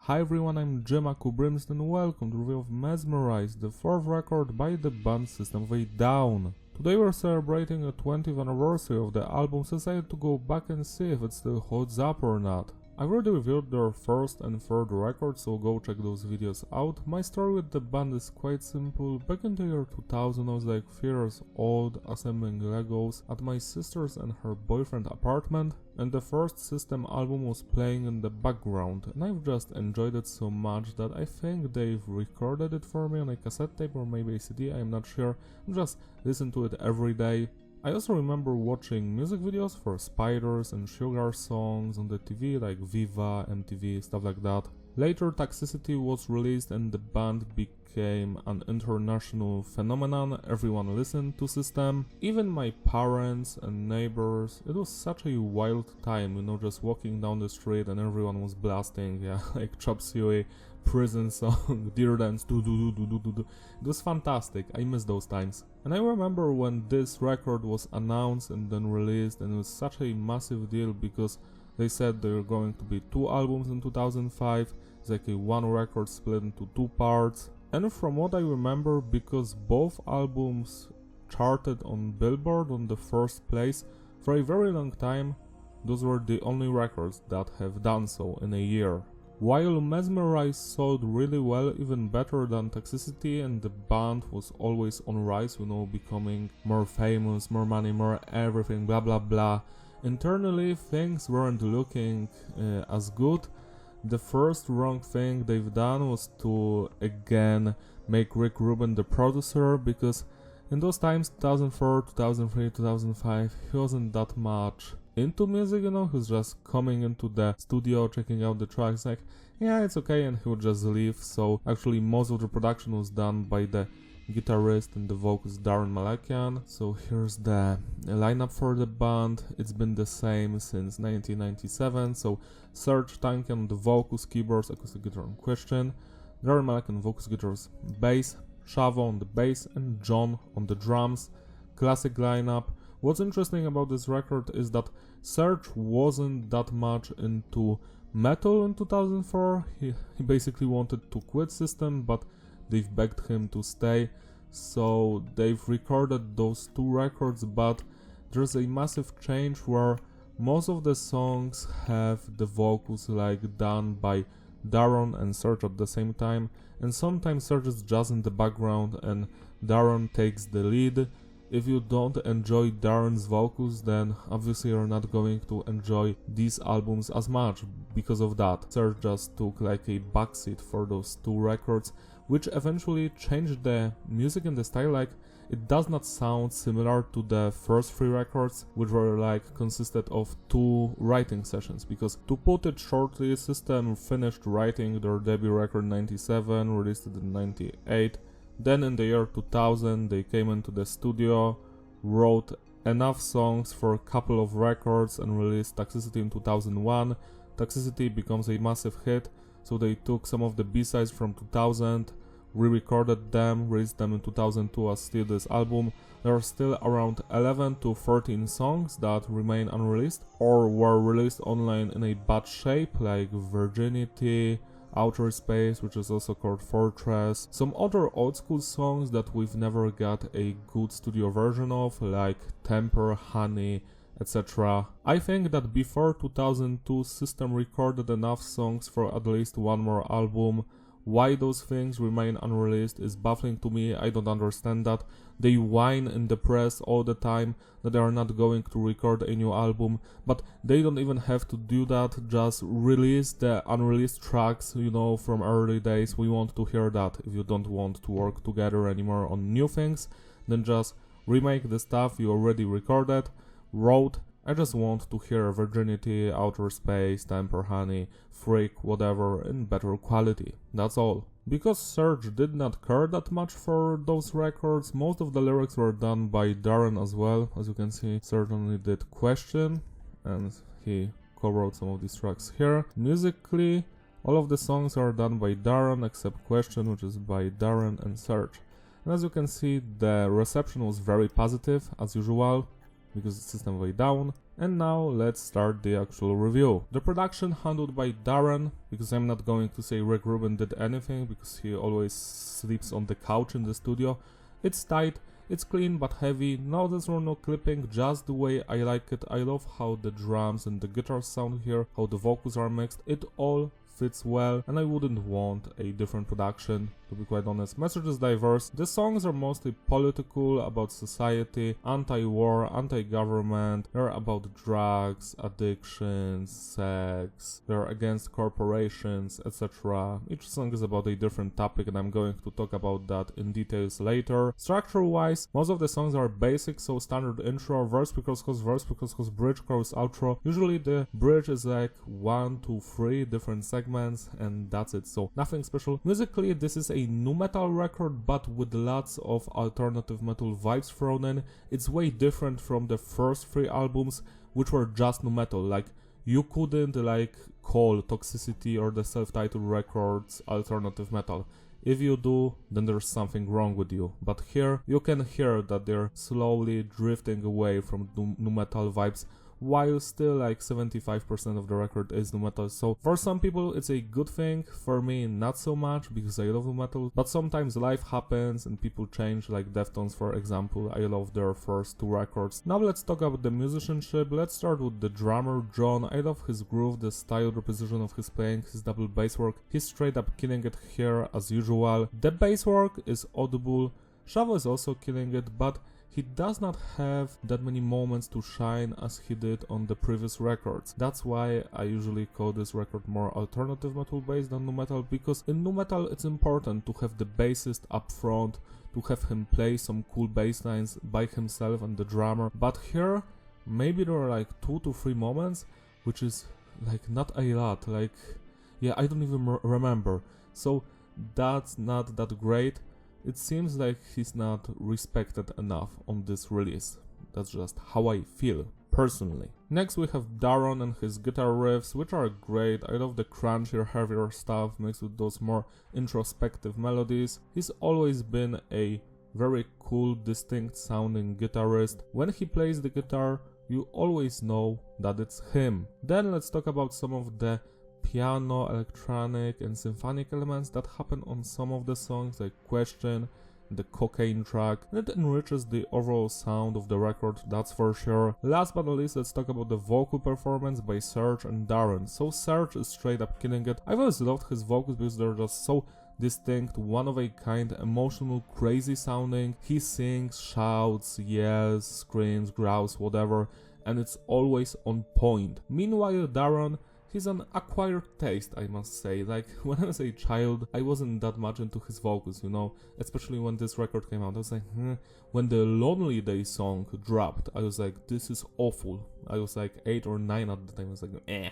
Hi everyone, I'm Jemaku Brimston and welcome to the review of Mezmerize, the fourth record by the band System of a Down. Today we're celebrating a 20th anniversary of the album, so I decided to go back and see if it still holds up or not. I've already reviewed their first and third records, so go check those videos out. My story with the band is quite simple. Back in the year 2000 I was like 3 years old, assembling Legos at my sister's and her boyfriend's apartment, and the first System album was playing in the background, and I've just enjoyed it so much that I think they've recorded it for me on a cassette tape or maybe a CD, I'm not sure, and just listen to it every day. I also remember watching music videos for Spiders and Sugar songs on the TV like Viva, MTV, stuff like that. Later Toxicity was released and the band became an international phenomenon. Everyone listened to System, even my parents and neighbors. It was such a wild time, you know, just walking down the street and everyone was blasting, yeah, like Chop Suey, Prison song, Dear Dance, do. It was fantastic, I miss those times. And I remember when this record was announced and then released, and it was such a massive deal because they said there were going to be 2 albums in 2005, it's like a 1 record split into 2 parts. And from what I remember, because both albums charted on Billboard on the first place, for a very long time, those were the only records that have done so in a year. While Mezmerize sold really well, even better than Toxicity, and the band was always on rise, you know, becoming more famous, more money, more everything, blah blah blah. Internally, things weren't looking as good. The first wrong thing they've done was to again make Rick Rubin the producer, because in those times, 2004, 2003, 2005, he wasn't that much into music, you know, he was just coming into the studio, checking out the tracks, like, yeah, it's okay, and he would just leave. So actually most of the production was done by the guitarist and the vocalist Darren Malakian. So here's the lineup for the band. It's been the same since 1997, so Serge Tankian on the vocals, keyboards, acoustic guitar and Christian, Darren Malakian vocals, guitars, bass, Shavo on the bass, and John on the drums. Classic lineup. What's interesting about this record is that Serge wasn't that much into metal in 2004. He basically wanted to quit System, but they've begged him to stay. So they've recorded those 2 records, but there's a massive change where most of the songs have the vocals like done by Darren and Serge at the same time, and sometimes Serge is just in the background and Darren takes the lead. If you don't enjoy Darren's vocals, then obviously you're not going to enjoy these albums as much because of that. Serge just took like a backseat for those 2 records, which eventually changed the music and the style. Like, it does not sound similar to the first 3 records, which were like consisted of 2 writing sessions, because to put it shortly, System finished writing their debut record in 97, released it in 98. Then in the year 2000 they came into the studio, wrote enough songs for a couple of records and released Toxicity in 2001. Toxicity becomes a massive hit, so they took some of the B-sides from 2000, re-recorded them, released them in 2002 as still this album. There are still around 11 to 13 songs that remain unreleased or were released online in a bad shape, like Virginity, Outer Space, which is also called Fortress, some other old school songs that we've never got a good studio version of, like Temper, Honey, etc. I think that before 2002 System recorded enough songs for at least 1 more album. Why those things remain unreleased is baffling to me, I don't understand that. They whine in the press all the time that they are not going to record a new album, but they don't even have to do that, just release the unreleased tracks, you know, from early days. We want to hear that. If you don't want to work together anymore on new things, then just remake the stuff you already recorded, wrote. I just want to hear Virginity, Outer Space, Temper, Honey, Freak, whatever, in better quality. That's all. Because Serge did not care that much for those records, most of the lyrics were done by Darren as well. As you can see, Serge only did Question, and he co-wrote some of these tracks here. Musically, all of the songs are done by Darren except Question, which is by Darren and Serge. And as you can see, the reception was very positive, as usual. because it's System of a Down. And now let's start the actual review. The production handled by Darren, because I'm not going to say Rick Rubin did anything, because he always sleeps on the couch in the studio. It's tight, it's clean but heavy, no there's no clipping, just the way I like it. I love how the drums and the guitars sound here, how the vocals are mixed, it all fits well, and I wouldn't want a different production, to be quite honest. Message is diverse. The songs are mostly political, about society, anti-war, anti-government. They're about drugs, addictions, sex. They're against corporations, etc. Each song is about a different topic, and I'm going to talk about that in details later. Structure-wise, most of the songs are basic, so standard intro, verse, pre-chorus, bridge, chorus, outro. Usually the bridge is like 1, 2, 3 different segments, and that's it, so nothing special. Musically, this is a nu metal record, but with lots of alternative metal vibes thrown in. It's way different from the first 3 albums, which were just nu metal. Like, you couldn't like call Toxicity or the self-titled records alternative metal. If you do, then there's something wrong with you. But here, you can hear that they're slowly drifting away from nu metal vibes, while still like 75% of the record is nu metal. So for some people it's a good thing, for me not so much, because I love nu metal, but sometimes life happens and people change, like Deftones for example. I love their first 2 records. Now let's talk about the musicianship. Let's start with the drummer John. I love his groove, the style, the precision of his playing, his double bass work. He's straight up killing it here as usual. The bass work is audible. Shavo is also killing it, but he does not have that many moments to shine as he did on the previous records. That's why I usually call this record more alternative metal based than nu metal, because in nu metal it's important to have the bassist up front, to have him play some cool bass lines by himself and the drummer. But here, maybe there are like 2 to 3 moments, which is like not a lot, like, yeah, I don't even remember. So that's not that great. It seems like he's not respected enough on this release. That's just how I feel, personally. Next we have Darren and his guitar riffs, which are great. I love the crunchier, heavier stuff mixed with those more introspective melodies. He's always been a very cool, distinct sounding guitarist. When he plays the guitar, you always know that it's him. Then let's talk about some of the piano, electronic and symphonic elements that happen on some of the songs, like Question, the cocaine track, and it enriches the overall sound of the record, that's for sure. Last but not least, let's talk about the vocal performance by Serge and Darren. So Serge is straight up killing it. I've always loved his vocals because they're just so distinct, one of a kind, emotional, crazy sounding. He sings, shouts, yells, screams, growls, whatever, and it's always on point. Meanwhile, Darren, he's an acquired taste, I must say. Like, when I was a child, I wasn't that much into his vocals, you know, especially when this record came out. I was like, When the Lonely Day song dropped, I was like, this is awful. I was like 8 or 9 at the time. I was like, eh.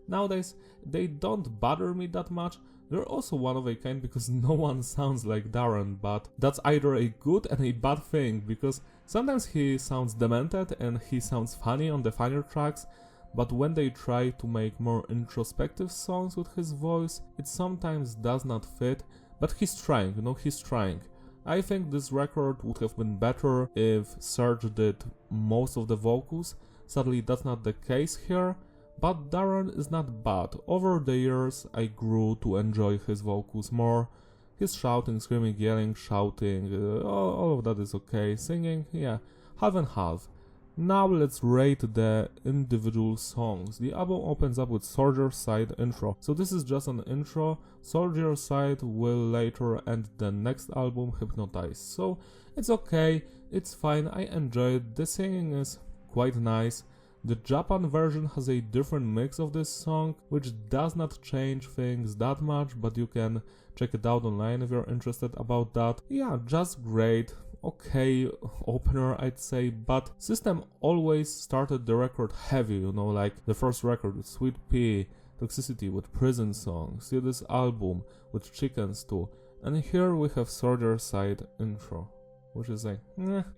Nowadays, they don't bother me that much. They're also one of a kind because no one sounds like Darren, but that's either a good and a bad thing, because sometimes he sounds demented and he sounds funny on the funnier tracks, but when they try to make more introspective songs with his voice, it sometimes does not fit, but he's trying, you know, he's trying. I think this record would have been better if Serge did most of the vocals. Sadly, that's not the case here, but Darren is not bad. Over the years, I grew to enjoy his vocals more. His shouting, screaming, yelling, shouting, all of that is okay. Singing, yeah, half and half. Now let's rate the individual songs. The album opens up with Soldier's Side intro. So this is just an intro. Soldier's Side will later end the next album, Hypnotize. So it's okay, it's fine, I enjoy it. The singing is quite nice. The Japan version has a different mix of this song, which does not change things that much, but you can check it out online if you're interested about that. Yeah, just great. Okay opener, I'd say, but System always started the record heavy, you know, like the first record with Sweet Pea, Toxicity with Prison Song, see this album with Chickens too, and here we have Soldier's Side intro, which is like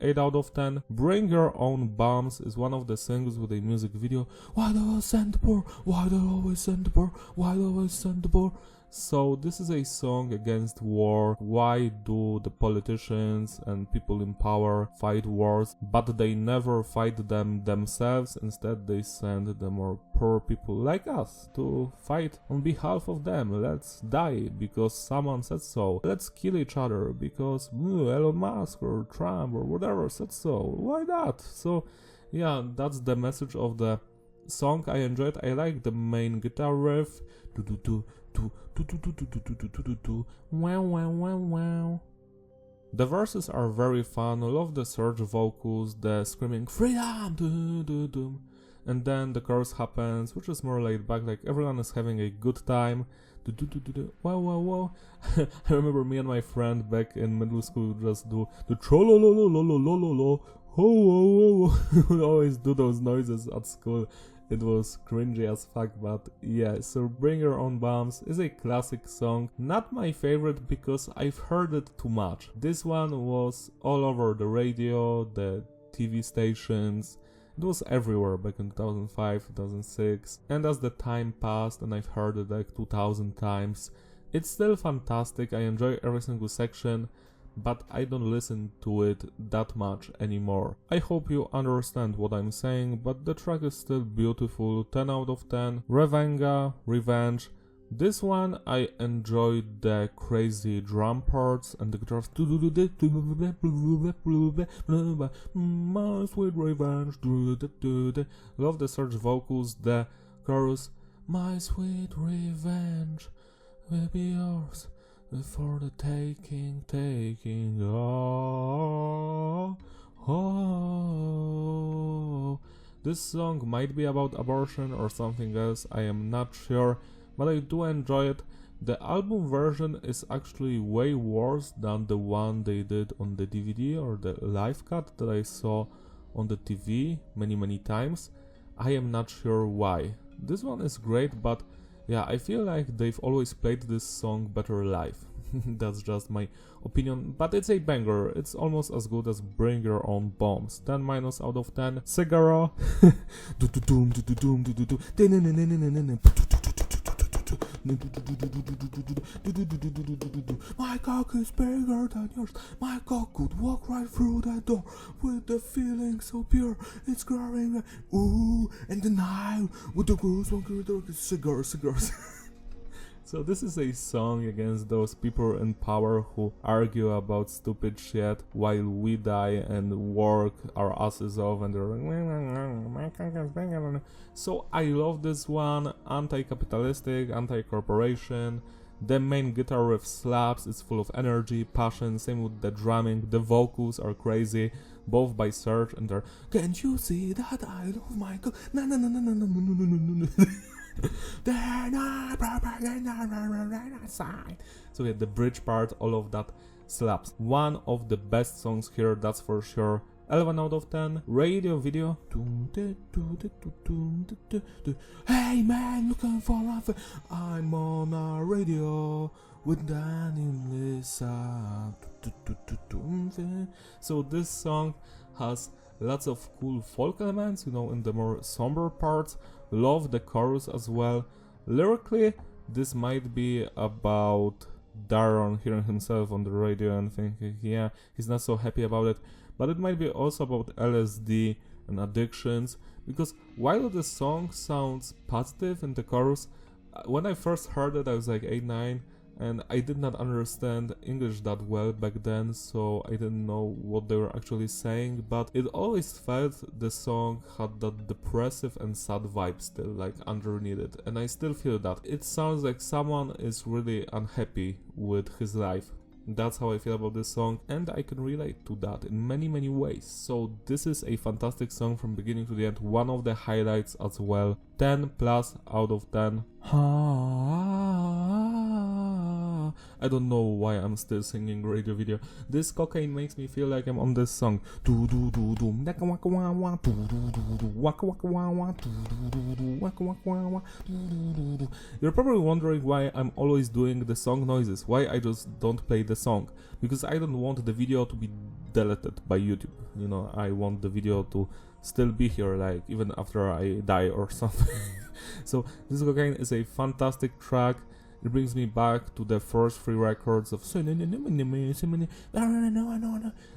8 out of 10. Bring Your Own Bombs is one of the singles with a music video. Why do I send the poor? Why do I always send the poor? Why do I always send the poor? So this is a song against war. Why do the politicians and people in power fight wars, but they never fight them themselves? Instead they send the more poor people like us to fight on behalf of them. Let's die because someone said so. Let's kill each other because Elon Musk or Trump or whatever said so. Why not? So yeah, that's the message of the song. I enjoyed. I like the main guitar riff. Wow. The verses are very fun. I love the surge vocals, the screaming freedom, and then the chorus happens, which is more laid back, like everyone is having a good time. Wow. I remember me and my friend back in middle school just do the trololololololololo. We always do those noises at school. It was cringy as fuck, but yeah, so Bring Your Own Bombs is a classic song. Not my favorite because I've heard it too much. This one was all over the radio, the TV stations. It was everywhere back in 2005, 2006. And as the time passed and I've heard it like 2000 times, it's still fantastic. I enjoy every single section, but I don't listen to it that much anymore. I hope you understand what I'm saying, but the track is still beautiful, 10 out of 10. Revenge. This one I enjoyed the crazy drum parts and the guitars. My sweet revenge. Love the surge vocals, the chorus. My sweet revenge will be yours. For the taking, This song might be about abortion or something else, I am not sure, but I do enjoy it. The album version is actually way worse than the one they did on the DVD or the live cut that I saw on the TV many times. I am not sure why. This one is great, but yeah, I feel like they've always played this song better live. That's just my opinion, but it's a banger. It's almost as good as Bring Your Own Bombs. 10 minus out of 10. Cigarro. My cock is bigger than yours. My cock could walk right through that door with the feeling so pure. It's growing ooh, and the Nile with the goose cigars. So this is a song against those people in power who argue about stupid shit while we die and work our asses off and they're like, so I love this one. Anti-capitalistic, anti-corporation. The main guitar riff slaps, it's full of energy, passion, same with the drumming, the vocals are crazy, both by Serge and their can't you see that I love my God? No. They're not side. So yeah, the bridge part, all of that slaps. One of the best songs here, that's for sure. 11 out of 10. Radio video. Hey man, looking for love. I'm on a radio with Danny Lisa. So this song has lots of cool folk elements, you know, in the more somber parts. Love the chorus as well. Lyrically, this might be about Daron hearing himself on the radio and thinking, yeah, he's not so happy about it. But it might be also about LSD and addictions, because while the song sounds positive in the chorus, when I first heard it I was like 8-9, and I did not understand English that well back then, so I didn't know what they were actually saying, but it always felt the song had that depressive and sad vibe still, like underneath it, and I still feel that. It sounds like someone is really unhappy with his life. That's how I feel about this song, and I can relate to that in many ways. So this is a fantastic song from beginning to the end, one of the highlights as well. 10 plus out of 10. I don't know why I'm still singing radio video. This cocaine makes me feel like I'm on this song. You're probably wondering why I'm always doing the song noises, why I just don't play the song. Because I don't want the video to be deleted by YouTube. You know, I want the video to still be here, like even after I die or something. So this cocaine is a fantastic track. It brings me back to the first 3 records of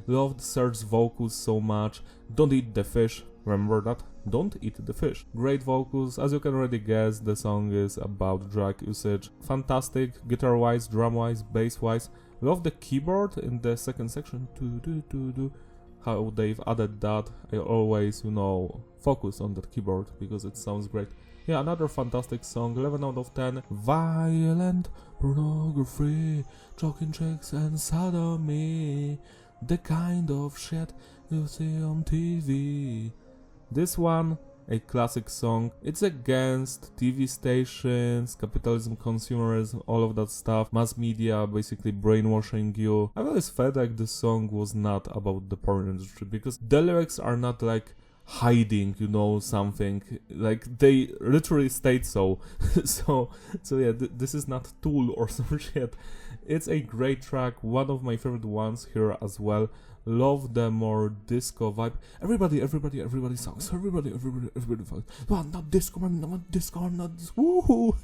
loved Serge's vocals so much. Don't eat the fish, remember that? Don't eat the fish. Great vocals, as you can already guess, the song is about drug usage. Fantastic, guitar-wise, drum-wise, bass-wise. Love the keyboard in the second section. How they've added that. I always, focus on that keyboard because it sounds great. Yeah, another fantastic song, 11 out of 10. Violent pornography, choking chicks and sodomy, the kind of shit you see on TV. This one, a classic song. It's against TV stations, capitalism, consumerism, all of that stuff, mass media basically brainwashing you. I always felt like this song was not about the porn industry because the lyrics are not like hiding, something, like they literally state so. so yeah, this is not Tool or some shit. It's a great track, one of my favorite ones here as well. Love the more disco vibe. Everybody songs. Everybody songs. Well, not disco, not disco, not this. Woohoo!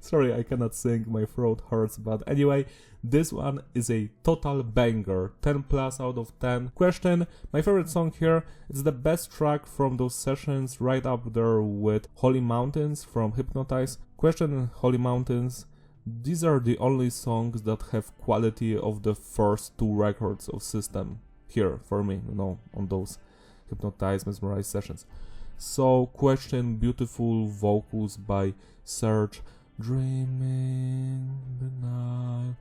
Sorry, I cannot sing, my throat hurts, but anyway, this one is a total banger, 10 plus out of 10. Question, my favorite song here, it's the best track from those sessions, right up there with Holy Mountains from Hypnotize. Question, Holy Mountains, these are the only songs that have quality of the first 2 records of System here for me, on those Hypnotize, Mezmerize sessions. So, question, beautiful vocals by Serge. Dreaming the night,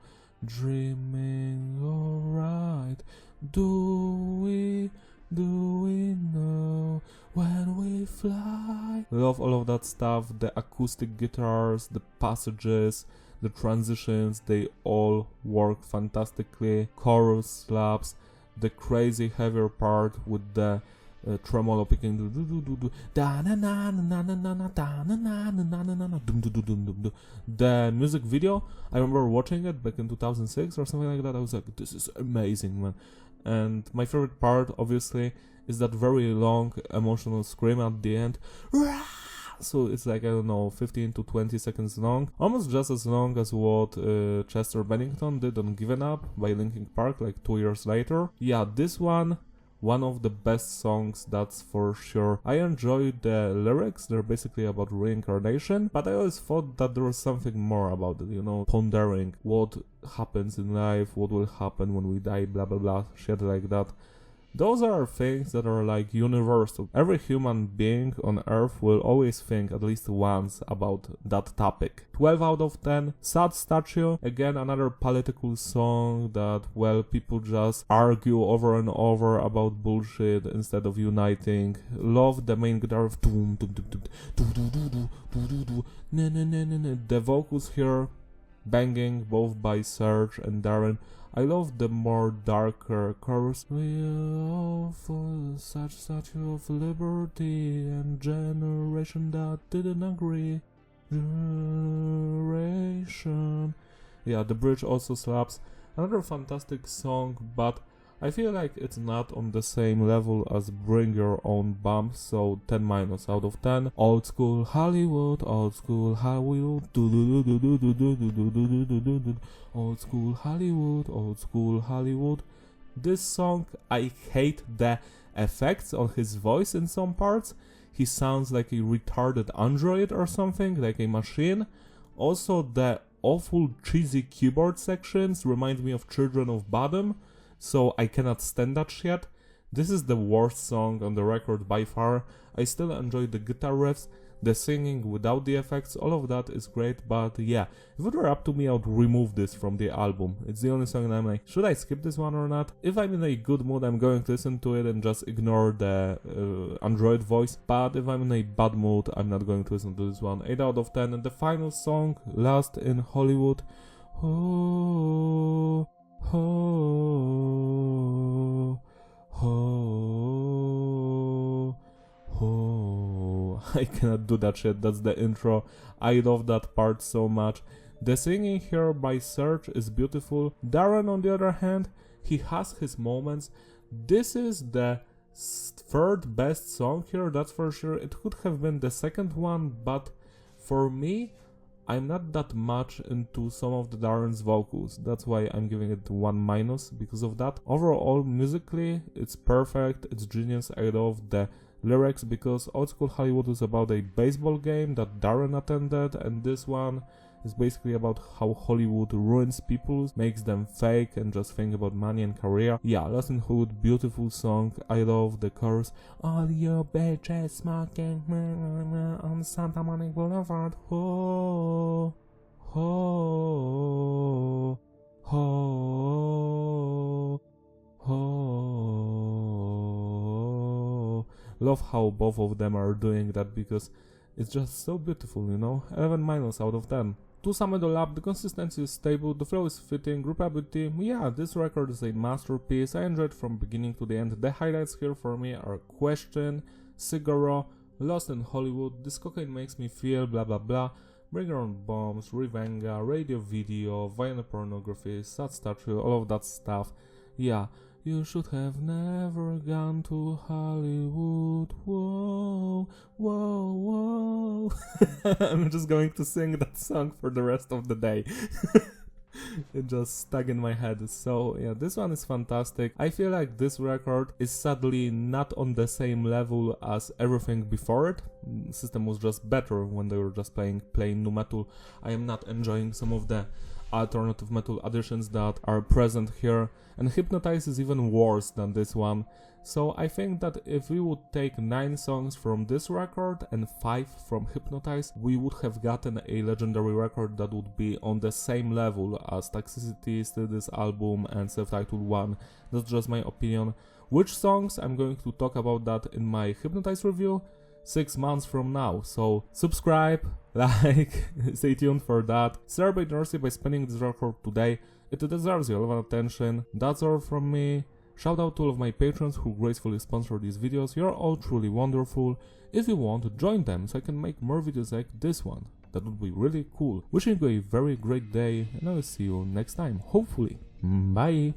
dreaming alright. Do we know when we fly? Love all of that stuff, the acoustic guitars, the passages, the transitions, they all work fantastically. Chorus slaps, the crazy heavier part with the tremolo picking, the music video. I remember watching it back in 2006 or something like that. I was like, this is amazing, man. And my favorite part, obviously, is that very long emotional scream at the end. So it's like, I don't know, 15 to 20 seconds long, almost just as long as what Chester Bennington did on Given Up by Linkin Park like 2 years later. Yeah, this one of the best songs, that's for sure. I enjoyed the lyrics, they're basically about reincarnation, but I always thought that there was something more about it, pondering what happens in life, what will happen when we die, blah blah blah, shit like that. Those are things that are like universal. Every human being on earth will always think at least once about that topic. 12 out of 10. Sad Statue. Again, another political song that, well, people just argue over and over about bullshit instead of uniting. Love the main guitar of the vocals here, banging, both by Serge and Darren. I love the more darker chorus. We all for such statue of liberty and generation that didn't agree. Generation. Yeah, the bridge also slaps. Another fantastic song, but I feel like it's not on the same level as Bring Your Own Bump, so 10 minus out of 10. Old school Hollywood, old school Hollywood, old school Hollywood, old school Hollywood. This song, I hate the effects on his voice in some parts. He sounds like a retarded android or something, like a machine. Also, the awful cheesy keyboard sections remind me of Children of Bodom, so I cannot stand that shit. This is the worst song on the record by far. I still enjoy the guitar riffs, the singing without the effects, all of that is great, but yeah, if it were up to me, I would remove this from the album. It's the only song that I'm like, should I skip this one or not? If I'm in a good mood, I'm going to listen to it and just ignore the Android voice, but if I'm in a bad mood, I'm not going to listen to this one. 8 out of 10, and the final song, Last in Hollywood. Oh, oh, oh, oh. I cannot do that shit, that's the intro. I love that part so much. The singing here by Serge is beautiful. Darren, on the other hand, he has his moments. This is the third best song here, that's for sure. It could have been the second one, but for me, I'm not that much into some of the Darren's vocals, that's why I'm giving it 1- because of that. Overall, musically, it's perfect, it's genius. I love the lyrics because Old School Hollywood is about a baseball game that Darren attended, and this one is basically about how Hollywood ruins people, makes them fake and just think about money and career. Yeah, Lost in Hollywood, beautiful song. I love the chorus. All your bitches smoking on Santa Monica Boulevard. Ho, ho, ho, ho. Love how both of them are doing that because it's just so beautiful, you know. 11- out of 10. To sum it all up, the consistency is stable, the flow is fitting, groupability, yeah, this record is a masterpiece. I enjoyed from beginning to the end. The highlights here for me are Question, Cigarro, Lost in Hollywood, This Cocaine Makes Me Feel, blah blah blah, Bring Your Own Bombs, Revenga, Radio Video, Violent Pornography, Sad Statue, all of that stuff. Yeah, you should have never gone to Hollywood, whoa, whoa, whoa. I'm just going to sing that song for the rest of the day. It just stuck in my head. So yeah, this one is fantastic. I feel like this record is sadly not on the same level as everything before it. System was just better when they were just playing plain nu metal. I am not enjoying some of the alternative metal additions that are present here, and Hypnotize is even worse than this one. So I think that if we would take 9 songs from this record and 5 from Hypnotize, we would have gotten a legendary record that would be on the same level as Toxicity, Still This Album and Self-Titled One. That's just my opinion. Which songs? I'm going to talk about that in my Hypnotize review 6 months from now. So subscribe, like, stay tuned for that. Celebrate Mercy by spinning this record today. It deserves your love and attention. That's all from me. Shout out to all of my patrons who gracefully sponsor these videos. You're all truly wonderful. If you want, join them so I can make more videos like this one. That would be really cool. Wishing you a very great day, and I will see you next time, hopefully. Bye!